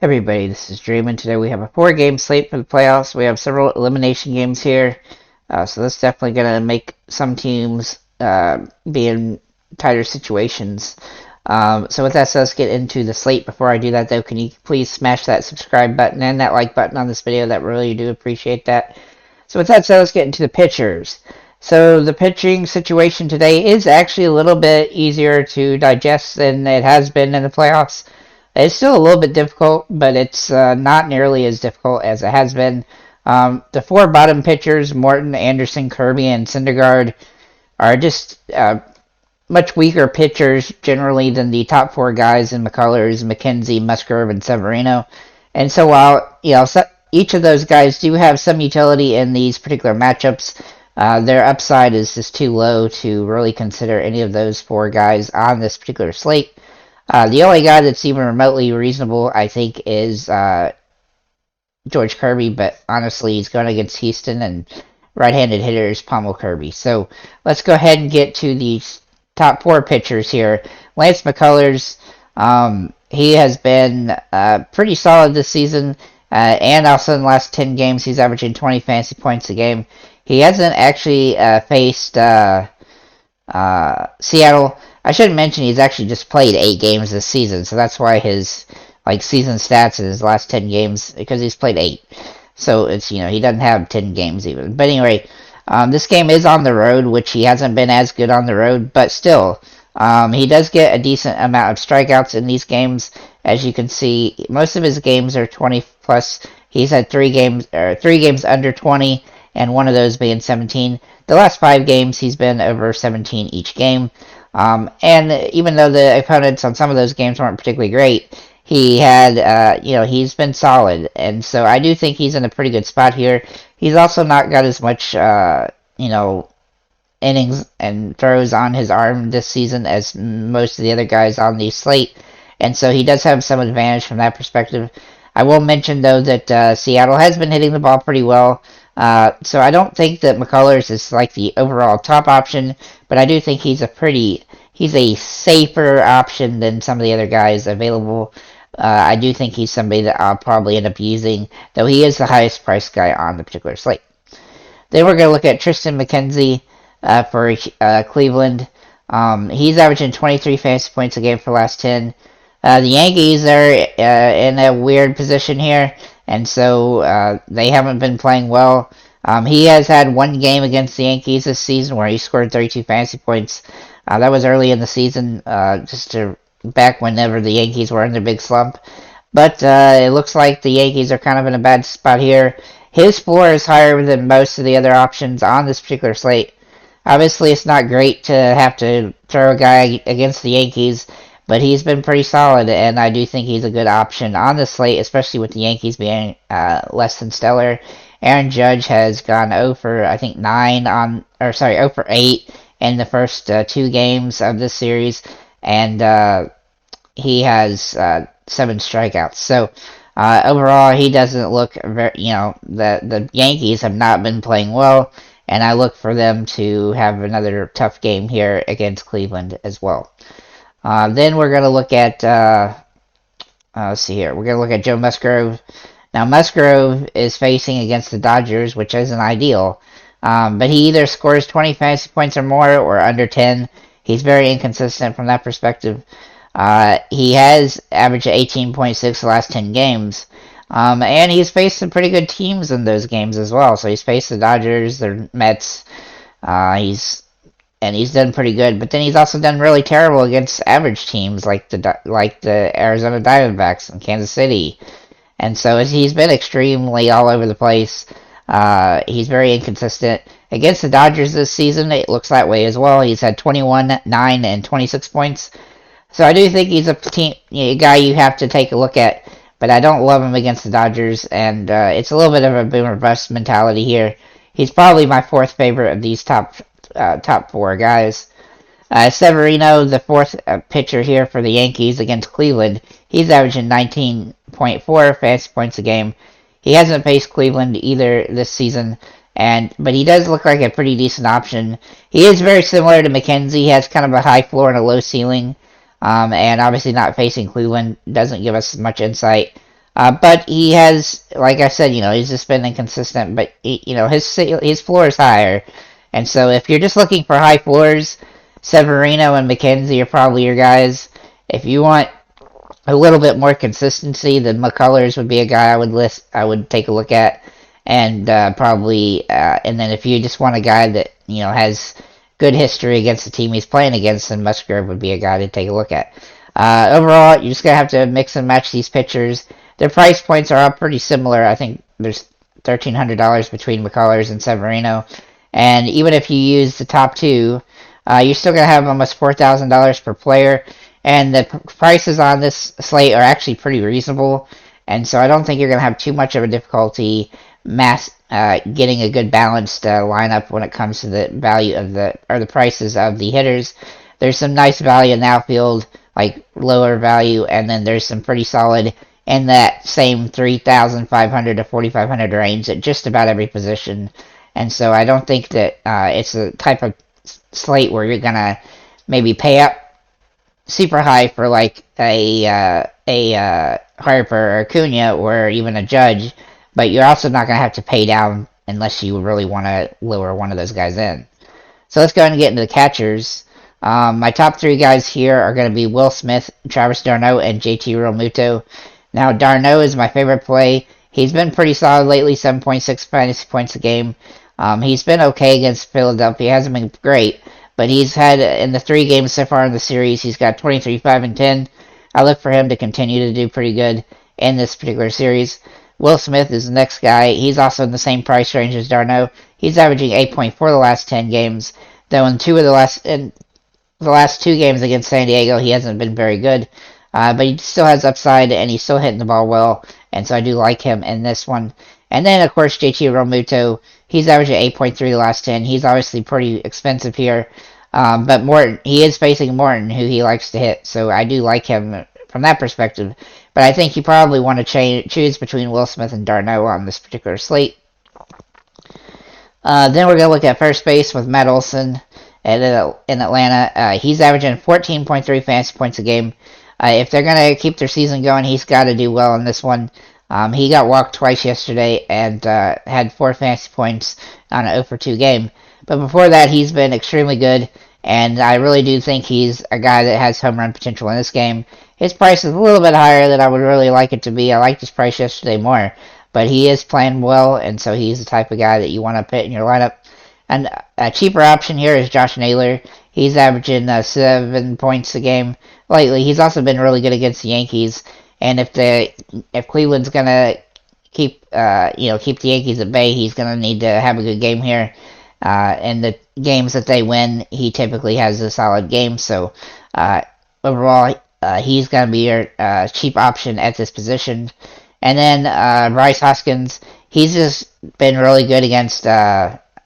Everybody, this is Dream, and today we have a 4-game slate for the playoffs. We have several elimination games here, so that's definitely going to make some teams be in tighter situations. So with that said, let's get into the slate. Before I do that, though, can you please smash that subscribe button and that like button on this video? That really do appreciate that. So with that said, let's get into the pitchers. So the pitching situation today is actually a little bit easier to digest than it has been in the playoffs. It's still a little bit difficult, but it's not nearly as difficult as it has been. The 4 bottom pitchers, Morton, Anderson, Kirby, and Syndergaard, are just much weaker pitchers generally than the top 4 guys in McCullers, McKenzie, Musgrove, and Severino. And so while each of those guys do have some utility in these particular matchups, their upside is just too low to really consider any of those 4 guys on this particular slate. The only guy that's even remotely reasonable, I think, is George Kirby, but honestly, he's going against Houston, and right-handed hitters pummel Kirby. So let's go ahead and get to the top 4 pitchers here. Lance McCullers, he has been pretty solid this season, and also in the last 10 games, he's averaging 20 fantasy points a game. He hasn't actually faced Seattle. I should mention he's actually just played 8 games this season, so that's why his season stats in his last 10 games, because he's played 8. So it's, he doesn't have 10 games even. But anyway, this game is on the road, which he hasn't been as good on the road, but still, he does get a decent amount of strikeouts in these games. As you can see, most of his games are 20 plus. He's had 3 games under 20, and one of those being 17. The last 5 games, he's been over 17 each game. And even though the opponents on some of those games weren't particularly great, he had, he's been solid. And so I do think he's in a pretty good spot here. He's also not got as much, innings and throws on his arm this season as most of the other guys on the slate. And so he does have some advantage from that perspective. I will mention, though, that Seattle has been hitting the ball pretty well. So I don't think that McCullers is the overall top option, but I do think he's a safer option than some of the other guys available. I do think he's somebody that I'll probably end up using, though he is the highest priced guy on the particular slate. Then we're going to look at Tristan McKenzie for Cleveland. He's averaging 23 fantasy points a game for the last 10. The Yankees are in a weird position here, and so they haven't been playing well. He has had 1 game against the Yankees this season where he scored 32 fantasy points. That was early in the season, back whenever the Yankees were in their big slump. But it looks like the Yankees are kind of in a bad spot here. His floor is higher than most of the other options on this particular slate. Obviously, it's not great to have to throw a guy against the Yankees, but he's been pretty solid, and I do think he's a good option on the slate, especially with the Yankees being less than stellar. Aaron Judge has gone 0 for, I think, 0 for 8 in the first 2 games of this series, and he has 7 strikeouts. So overall, he doesn't look very, the Yankees have not been playing well, and I look for them to have another tough game here against Cleveland as well. Then we're going to look at, let's see here, we're going to look at Joe Musgrove. Now, Musgrove is facing against the Dodgers, which isn't ideal, but he either scores 20 fantasy points or more or under 10. He's very inconsistent from that perspective. He has averaged 18.6 the last 10 games, and he's faced some pretty good teams in those games as well. So he's faced the Dodgers, the Mets, he's done pretty good, but then he's also done really terrible against average teams like the Arizona Diamondbacks and Kansas City. And so he's been extremely all over the place. He's very inconsistent. Against the Dodgers this season, it looks that way as well. He's had 21, 9, and 26 points. So I do think he's a guy you have to take a look at, but I don't love him against the Dodgers, and it's a little bit of a boom or bust mentality here. He's probably my 4th favorite of these top 4 guys. Severino, the 4th pitcher here for the Yankees against Cleveland, he's averaging 19.4 fantasy points a game. He hasn't faced Cleveland either this season, but he does look like a pretty decent option. He is very similar to McKenzie. He has kind of a high floor and a low ceiling, and obviously not facing Cleveland doesn't give us much insight. But he has, like I said, he's just been inconsistent. But his floor is higher, and so if you're just looking for high floors, Severino and McKenzie are probably your guys. If you want a little bit more consistency, then McCullers would be a guy I would take a look at, and and then if you just want a guy that has good history against the team he's playing against, then Musgrove would be a guy to take a look at. Overall, you're just gonna have to mix and match these pitchers. Their price points are all pretty similar. I think there's $1,300 between McCullers and Severino, and even if you use the top two, you're still gonna have almost $4,000 per player. And the prices on this slate are actually pretty reasonable, and so I don't think you're going to have too much of a difficulty getting a good balanced lineup when it comes to the value of the prices of the hitters. There's some nice value in the outfield, like lower value, and then there's some pretty solid in that same 3,500 to 4,500 range at just about every position. And so I don't think that it's a type of slate where you're going to maybe pay up super high for like a Harper or Acuna or even a Judge, but you're also not going to have to pay down unless you really want to lure one of those guys in. So let's go ahead and get into the catchers. My top three guys here are going to be Will Smith, Travis d'Arnaud, and JT Realmuto. Now, d'Arnaud is my favorite play. He's been pretty solid lately, 7.6 fantasy points a game. He's been okay against Philadelphia. He hasn't been great, but he's had, in the 3 games so far in the series, he's got 23, 5, and 10. I look for him to continue to do pretty good in this particular series. Will Smith is the next guy. He's also in the same price range as d'Arnaud. He's averaging 8.4 the last 10 games, though in the last 2 games against San Diego, he hasn't been very good. But he still has upside, and he's still hitting the ball well, and so I do like him in this one. And then, of course, JT Realmuto, he's averaging 8.3 the last 10. He's obviously pretty expensive here. But he is facing Morton, who he likes to hit, so I do like him from that perspective. But I think you probably want to choose between Will Smith and d'Arnaud on this particular slate. Then we're going to look at first base with Matt Olson in Atlanta. He's averaging 14.3 fantasy points a game. If they're going to keep their season going, he's got to do well in this one. He got walked twice yesterday and had 4 fantasy points on an 0 for 2 game. But before that, he's been extremely good, and I really do think he's a guy that has home run potential in this game. His price is a little bit higher than I would really like it to be. I liked his price yesterday more, but he is playing well, and so he's the type of guy that you want to put in your lineup. And a cheaper option here is Josh Naylor. He's averaging 7 points a game lately. He's also been really good against the Yankees, and if Cleveland's gonna keep the Yankees at bay, he's gonna need to have a good game here. And the games that they win, he typically has a solid game. So overall, he's going to be your cheap option at this position. And then Bryce Hoskins, he's just been really good against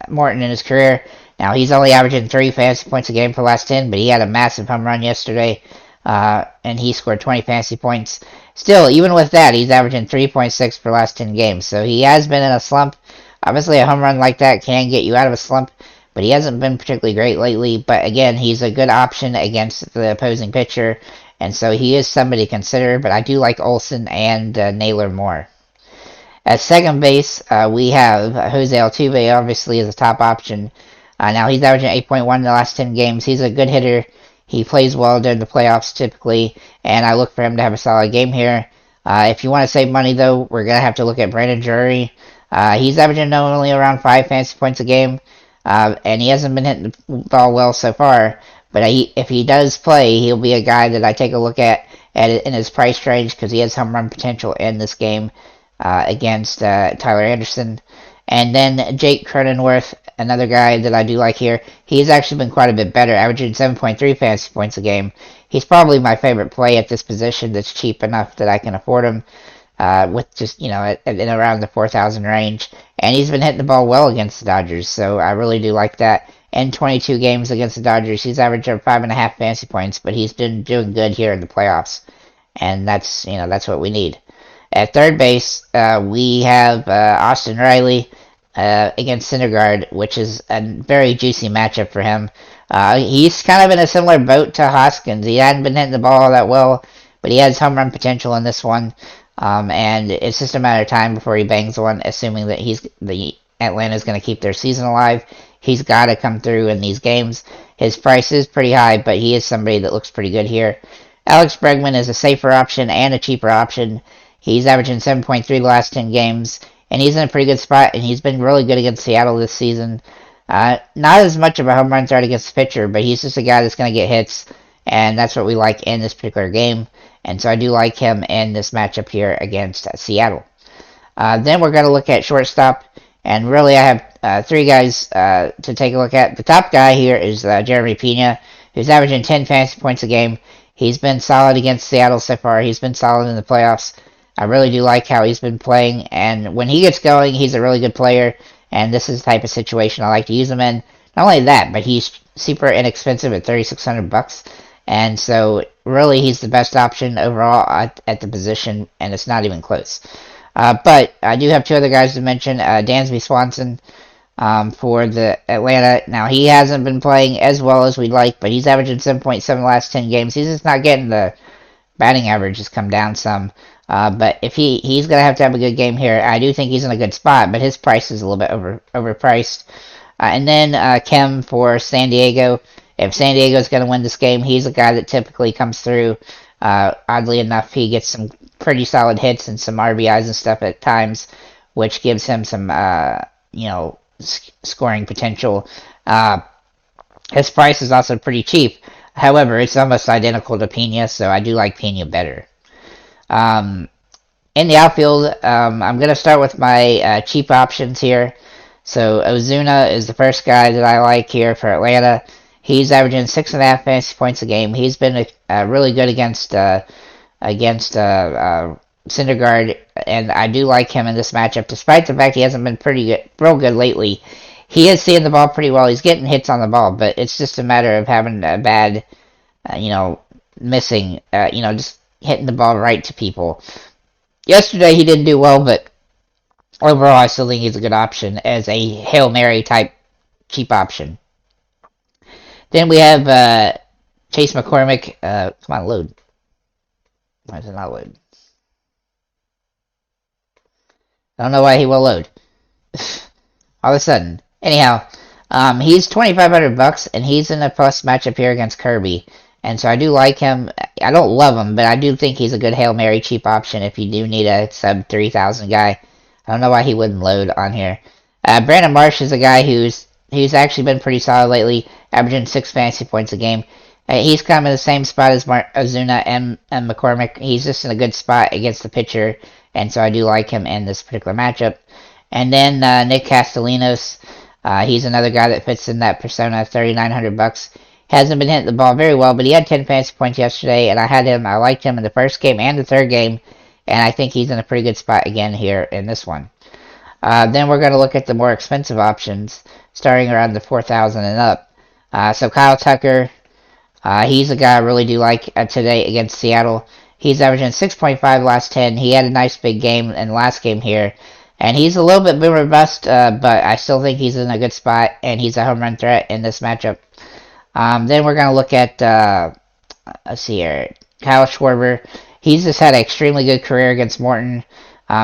Morton in his career. Now, he's only averaging 3 fantasy points a game for the last 10, but he had a massive home run yesterday, and he scored 20 fantasy points. Still, even with that, he's averaging 3.6 per last 10 games. So he has been in a slump. Obviously, a home run like that can get you out of a slump, but he hasn't been particularly great lately. But again, he's a good option against the opposing pitcher, and so he is somebody to consider. But I do like Olson and Naylor more. At second base, we have Jose Altuve, obviously, as a top option. Now, he's averaging 8.1 in the last 10 games. He's a good hitter. He plays well during the playoffs typically, and I look for him to have a solid game here. If you want to save money, though, we're going to have to look at Brandon Drury. He's averaging only around 5 fantasy points a game, and he hasn't been hitting the ball well so far. But if he does play, he'll be a guy that I take a look at in his price range because he has home run potential in this game against Tyler Anderson. And then Jake Cronenworth, another guy that I do like here. He's actually been quite a bit better, averaging 7.3 fantasy points a game. He's probably my favorite play at this position that's cheap enough that I can afford him. With just, in around the 4,000 range. And he's been hitting the ball well against the Dodgers, so I really do like that. In 22 games against the Dodgers, he's averaging 5.5 fantasy points, but he's been doing good here in the playoffs. And that's what we need. At third base, we have Austin Riley against Syndergaard, which is a very juicy matchup for him. He's kind of in a similar boat to Hoskins. He hadn't been hitting the ball all that well, but he has home run potential in this one. And it's just a matter of time before he bangs one, assuming that Atlanta's going to keep their season alive. He's got to come through in these games. His price is pretty high, but he is somebody that looks pretty good here. Alex Bregman is a safer option and a cheaper option. He's averaging 7.3 the last 10 games, and he's in a pretty good spot, and he's been really good against Seattle this season. Not as much of a home run threat against the pitcher, but he's just a guy that's going to get hits, and that's what we like in this particular game. And so I do like him in this matchup here against Seattle. Then we're going to look at shortstop, and really I have three guys to take a look at. The top guy here is Jeremy Pena, who's averaging 10 fantasy points a game. He's been solid against Seattle so far. He's been solid in the playoffs. I really do like how he's been playing, and when he gets going, he's a really good player, and this is the type of situation I like to use him in. Not only that, but he's super inexpensive at $3,600, and so really he's the best option overall at the position, and it's not even close. But I do have two other guys to mention. Dansby Swanson for the Atlanta. Now, he hasn't been playing as well as we'd like, but he's averaging 7.7 last 10 games. He's just not getting the batting average has come down some. But if he's going to have a good game here. I do think he's in a good spot, but his price is a little bit overpriced. And then Kim for San Diego. If San Diego's going to win this game, he's a guy that typically comes through. Oddly enough, he gets some pretty solid hits and some RBIs and stuff at times, which gives him some, scoring potential. His price is also pretty cheap. However, it's almost identical to Pena, so I do like Pena better. In the outfield, I'm going to start with my cheap options here. So Ozuna is the first guy that I like here for Atlanta. He's averaging 6.5 fantasy points a game. He's been really good against Syndergaard, and I do like him in this matchup, despite the fact he hasn't been real good lately. He is seeing the ball pretty well. He's getting hits on the ball, but it's just a matter of having a bad, missing, just hitting the ball right to people. Yesterday he didn't do well, but overall I still think he's a good option as a Hail Mary type cheap option. Then we have Chase McCormick. Come on, load. Why does it not load? I don't know why he will load. All of a sudden. Anyhow, he's $2,500, and he's in a plus matchup here against Kirby. And so I do like him. I don't love him, but I do think he's a good Hail Mary cheap option if you do need a sub 3,000 guy. I don't know why he wouldn't load on here. Brandon Marsh is a guy who's actually been pretty solid lately, averaging 6 fantasy points a game. He's kind of in the same spot as Ozuna and McCormick. He's just in a good spot against the pitcher, and so I do like him in this particular matchup. And then Nick Castellanos, he's another guy that fits in that persona, $3,900. Hasn't been hitting the ball very well, but he had 10 fantasy points yesterday, and I liked him in the first game and the third game, and I think he's in a pretty good spot again here in this one. Then we're going to look at the more expensive options, starting around the 4,000 and up. So Kyle Tucker, he's a guy I really do like today against Seattle. He's averaging 6.5 last 10. He had a nice big game in the last game here, and he's a little bit boomer bust, but I still think he's in a good spot, and he's a home run threat in this matchup. Then we're going to look at, let's see here, Kyle Schwarber. He's just had an extremely good career against Morton.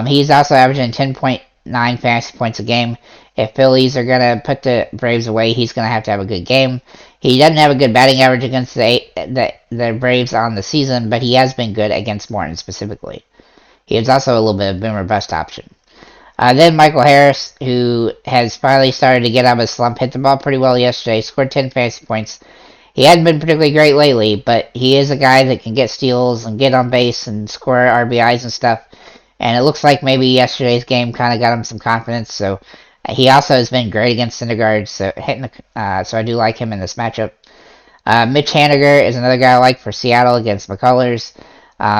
He's also averaging 10.9 fantasy points a game. If Phillies are going to put the Braves away, he's going to have a good game. He doesn't have a good batting average against the Braves on the season, but he has been good against Morton specifically. He is also a little bit of boomer bust option. Then Michael Harris, who has finally started to get out of his slump, hit the ball pretty well yesterday, scored 10 fantasy points. He hadn't been particularly great lately, but he is a guy that can get steals and get on base and score RBIs and stuff. And it looks like maybe yesterday's game kind of got him some confidence. So he also has been great against Syndergaard, so I do like him in this matchup. Mitch Haniger is another guy I like for Seattle against McCullers.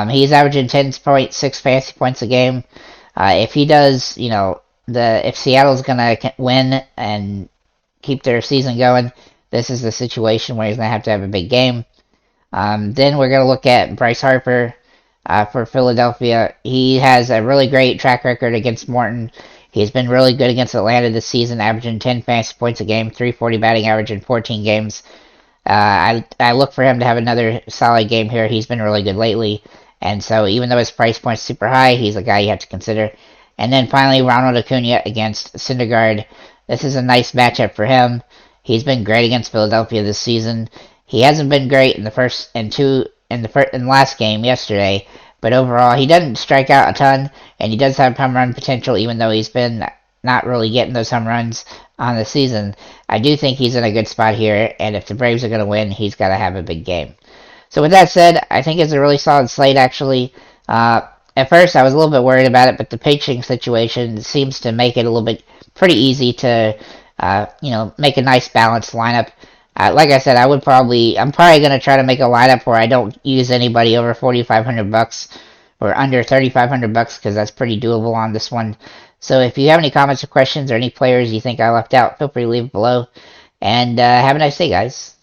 He's averaging 10.6 fantasy points a game. If he does, if Seattle's gonna win and keep their season going, this is the situation where he's gonna have a big game. Then we're gonna look at Bryce Harper for Philadelphia. He has a really great track record against Morton. He's been really good against Atlanta this season, averaging 10 fantasy points a game, 340 batting average in 14 games. I look for him to have another solid game here. He's been really good lately. And so even though his price point's super high, he's a guy you have to consider. And then finally, Ronald Acuna against Syndergaard. This is a nice matchup for him. He's been great against Philadelphia this season. He hasn't been great in the first and two in the last game yesterday, but overall he doesn't strike out a ton, and he does have home run potential, even though he's been not really getting those home runs on the season. I do think he's in a good spot here, and if the Braves are going to win, he's got to have a big game. So with that said, I think it's a really solid slate, actually. At first, I was a little bit worried about it, but the pitching situation seems to make it a little bit pretty easy to, make a nice balanced lineup. Like I said, I'm probably going to try to make a lineup where I don't use anybody over $4,500 or under $3,500 because that's pretty doable on this one. So if you have any comments or questions or any players you think I left out, feel free to leave below. And have a nice day, guys.